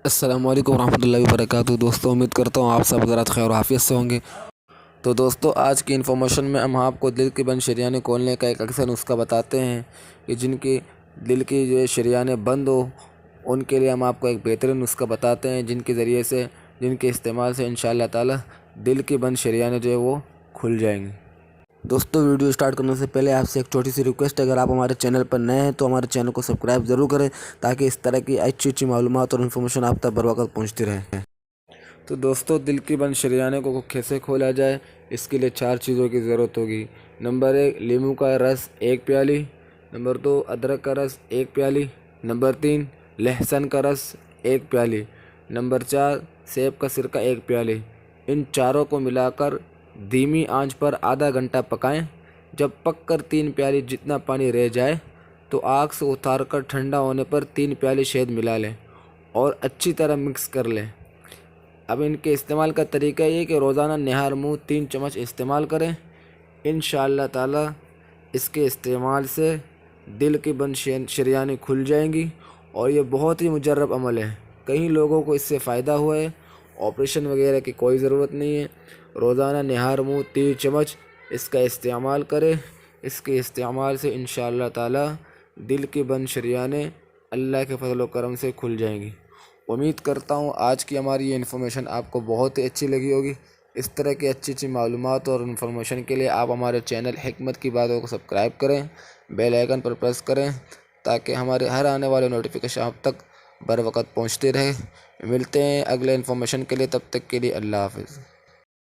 السلام علیکم ورحمۃ اللہ وبرکاتہ۔ دوستوں، امید کرتا ہوں آپ سب حضرات خیر و عافیت سے ہوں گے۔ تو دوستوں، آج کی انفارمیشن میں ہم آپ کو دل کی بند شریانیں کھولنے کا ایک اکثر نسخہ بتاتے ہیں کہ جن کی دل کی جو شریانیں بند ہو ان کے لیے ہم آپ کو ایک بہترین نسخہ بتاتے ہیں جن کے استعمال سے انشاءاللہ تعالی دل کی بند شریانیں جو ہے وہ کھل جائیں گی۔ دوستوں، ویڈیو سٹارٹ کرنے سے پہلے آپ سے ایک چھوٹی سی ریکویسٹ ہے، اگر آپ ہمارے چینل پر نئے ہیں تو ہمارے چینل کو سبسکرائب ضرور کریں تاکہ اس طرح کی اچھی معلومات اور انفارمیشن آپ تک بر وقت پہنچتی رہے۔ تو دوستوں، دل کی بند شریانیں کو کیسے کھولا جائے، اس کے لیے 4 چیزوں کی ضرورت ہوگی۔ نمبر 1، لیموں کا رس 1 پیالی۔ نمبر 2، ادرک کا رس 1 پیالی۔ نمبر 3، لہسن کا رس 1 پیالی۔ نمبر 4، سیب کا سرکہ 1 پیالی۔ ان چاروں کو ملا کر دھیمی آنچ پر آدھا گھنٹہ پکائیں۔ جب پک کر 3 پیالی جتنا پانی رہ جائے تو آگ سے اتار کر ٹھنڈا ہونے پر 3 پیالی شہد ملا لیں اور اچھی طرح مکس کر لیں۔ اب ان کے استعمال کا طریقہ یہ کہ روزانہ نہار منہ 3 چمچ استعمال کریں۔ انشاءاللہ تعالی اس کے استعمال سے دل کی بند شریانیں کھل جائیں گی اور یہ بہت ہی مجرب عمل ہے۔ کئی لوگوں کو اس سے فائدہ ہوا ہے، آپریشن وغیرہ کی کوئی ضرورت نہیں ہے۔ روزانہ نہار منہ 3 چمچ اس کا استعمال کریں۔ اس کے استعمال سے انشاءاللہ تعالی دل کی بند شریانیں اللہ کے فضل و کرم سے کھل جائیں گی۔ امید کرتا ہوں آج کی ہماری یہ انفارمیشن آپ کو بہت ہی اچھی لگی ہوگی۔ اس طرح کی اچھی معلومات اور انفارمیشن کے لیے آپ ہمارے چینل حکمت کی باتوں کو سبسکرائب کریں، بیل آئیکن پر پریس کریں تاکہ ہمارے ہر آنے والے نوٹیفیکیشن آپ تک بر وقت پہنچتے رہے۔ ملتے ہیں اگلے انفارمیشن کے لیے، تب تک کے لیے اللہ حافظ۔